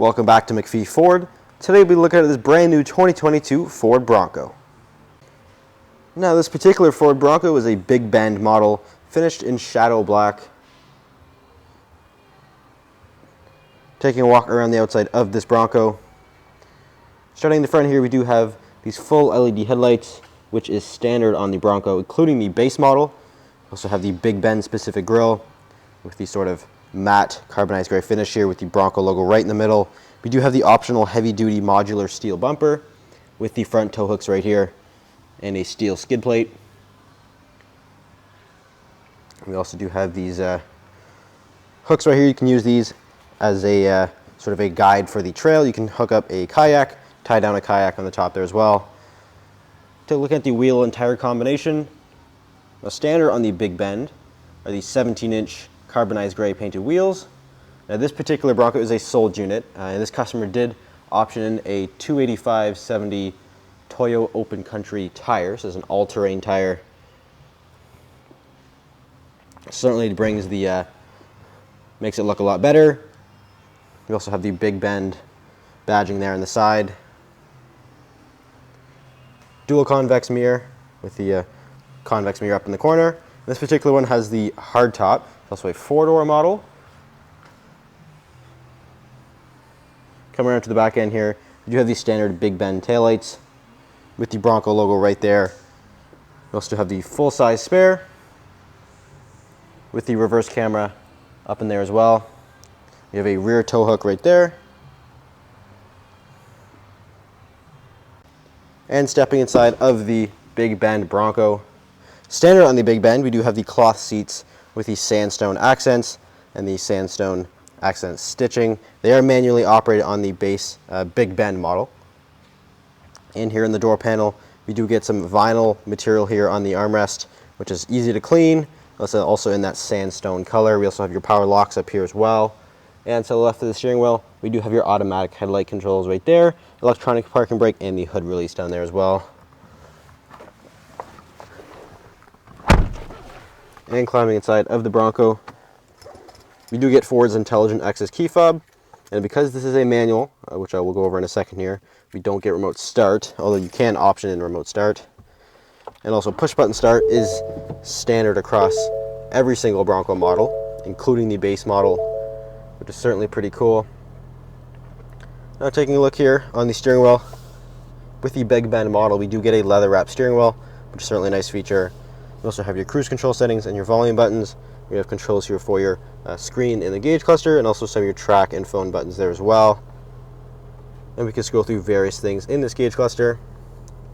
Welcome back to MacPhee Ford. Today we'll be looking at this brand new 2022 Ford Bronco. Now this particular Ford Bronco is a big bend model finished in shadow black. Taking a walk around the outside of this Bronco. Starting in the front here, we do have these full LED headlights, which is standard on the Bronco, including the base model. We also have the big bend specific grille with the sort of matte carbonized gray finish here with the Bronco logo right in the middle. We do have the optional heavy duty modular steel bumper with the front tow hooks right here and a steel skid plate. We also do have these hooks right here. You can use these as a sort of a guide for the trail. You can hook up a kayak, tie down a kayak on the top there as well. To look at the wheel and tire combination, a standard on the big bend are these 17-inch carbonized gray painted wheels. Now this particular Bronco is a sold unit, and this customer did option in a 285/70 Toyo Open Country tire. So it's an all-terrain tire. Certainly brings the makes it look a lot better. We also have the big bend badging there on the side. Dual convex mirror with the convex mirror up in the corner. This particular one has the hard top. It's also a four-door model. Coming around to the back end here, you do have the standard big bend taillights with the Bronco logo right there. You also have the full-size spare with the reverse camera up in there as well. You have a rear tow hook right there. And stepping inside of the big bend Bronco. Standard on the big bend, we do have the cloth seats with the sandstone accents and the sandstone accent stitching. They are manually operated on the base big bend model. And here in the door panel, we do get some vinyl material here on the armrest, which is easy to clean. Also in that sandstone color. We also have your power locks up here as well. And to the left of the steering wheel, we do have your automatic headlight controls right there, electronic parking brake, and the hood release down there as well. And climbing inside of the Bronco, we do get Ford's intelligent access key fob, and because this is a manual, which I will go over in a second here, we don't get remote start, although you can option in remote start. And also push button start is standard across every single Bronco model, including the base model, which is certainly pretty cool. Now taking a look here on the steering wheel, with the big bend model, we do get a leather wrap steering wheel, which is certainly a nice feature. You also have your cruise control settings and your volume buttons. We have controls here for your screen in the gauge cluster, and also some of your track and phone buttons there as well. And we can scroll through various things in this gauge cluster.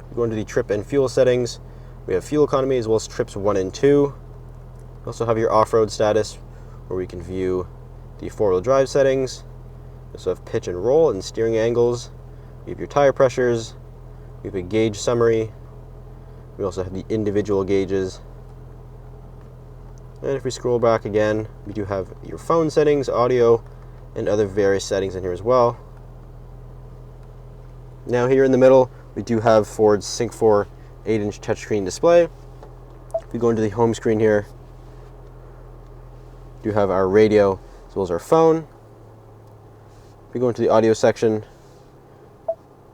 We go into the trip and fuel settings. We have fuel economy as well as trips 1 and 2. We also have your off-road status, where we can view the four-wheel drive settings. We also have pitch and roll and steering angles. We have your tire pressures. We have a gauge summary. We also have the individual gauges. And if we scroll back again, we do have your phone settings, audio, and other various settings in here as well. Now here in the middle, we do have Ford's Sync 4 8-inch touchscreen display. If we go into the home screen here, we do have our radio as well as our phone. If we go into the audio section,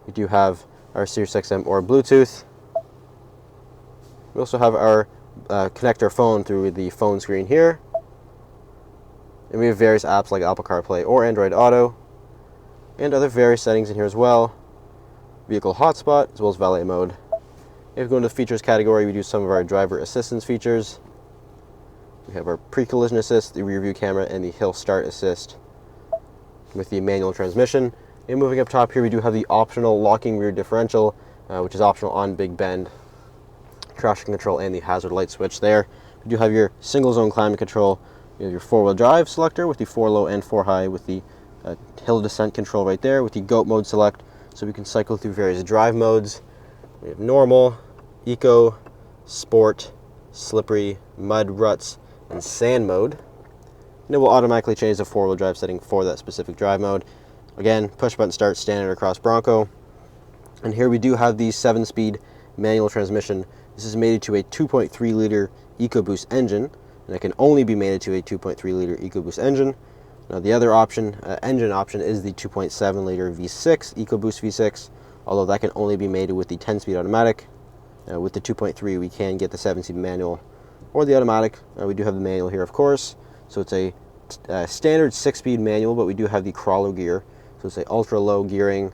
we do have our Sirius XM or Bluetooth. We also have our connect our phone through the phone screen here. And we have various apps like Apple CarPlay or Android Auto, and other various settings in here as well. Vehicle hotspot as well as valet mode. If we go into the features category, we do some of our driver assistance features. We have our pre-collision assist, the rear view camera, and the hill start assist with the manual transmission. And moving up top here, we do have the optional locking rear differential, which is optional on big bend. Traction control and the hazard light switch there. We do have your single zone climate control. You have your four-wheel drive selector with the 4 low and 4 high with the hill descent control right there with the goat mode select, so we can cycle through various drive modes. We have normal, eco, sport, slippery, mud, ruts, and sand mode. And it will automatically change the four-wheel drive setting for that specific drive mode. Again, push button start standard across Bronco. And here we do have the 7-speed manual transmission. This is mated to a 2.3 liter EcoBoost engine, and it can only be mated to a 2.3 liter EcoBoost engine. Now the other option, engine option, is the 2.7 liter V6, EcoBoost V6, although that can only be mated with the 10-speed automatic. With the 2.3 we can get the 7-speed manual or the automatic. We do have the manual here, of course, so it's a standard 6-speed manual, but we do have the crawler gear, so it's a ultra low gearing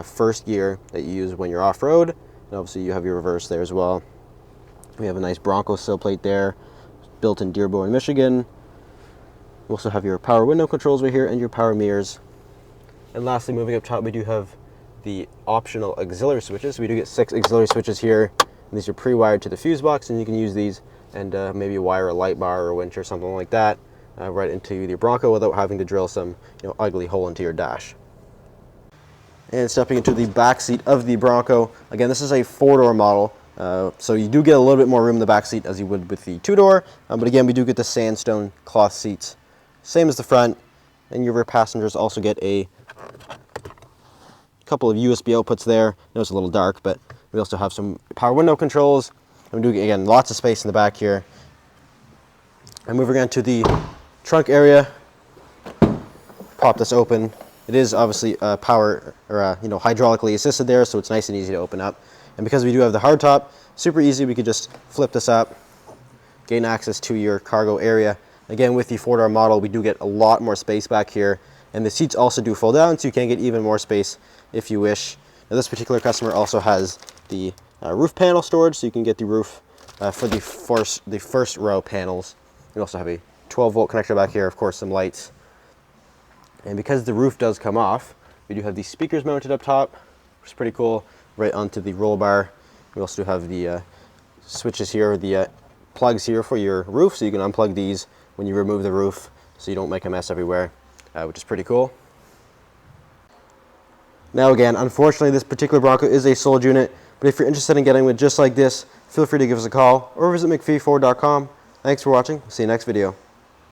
first gear that you use when you're off-road, and obviously you have your reverse there as well. We have a nice Bronco sill plate there, built in Dearborn, Michigan. You also have your power window controls right here and your power mirrors. And lastly, moving up top, we do have the optional auxiliary switches. We do get 6 auxiliary switches here, and these are pre-wired to the fuse box, and you can use these and maybe wire a light bar or a winch or something like that right into your Bronco without having to drill some ugly hole into your dash. And stepping into the back seat of the Bronco, again, this is a 4-door model, so you do get a little bit more room in the back seat as you would with the 2-door, but again, we do get the sandstone cloth seats, same as the front, and your rear passengers also get a couple of USB outputs there. I know it's a little dark, but we also have some power window controls, and we do, again, lots of space in the back here. And moving on to the trunk area, pop this open. It is obviously power or hydraulically assisted there, so it's nice and easy to open up. And because we do have the hardtop, super easy. We could just flip this up, gain access to your cargo area. Again, with the 4-door model, we do get a lot more space back here, and the seats also do fold down, so you can get even more space if you wish. Now, this particular customer also has the roof panel storage, so you can get the roof for the first row panels. You also have a 12-volt connector back here, of course, some lights. And because the roof does come off, we do have these speakers mounted up top, which is pretty cool, right onto the roll bar. We also do have the switches here, the plugs here for your roof, so you can unplug these when you remove the roof so you don't make a mess everywhere, which is pretty cool. Now again, unfortunately this particular Bronco is a sold unit, but if you're interested in getting one just like this, feel free to give us a call or visit MacPhee4.com. Thanks for watching. See you next video.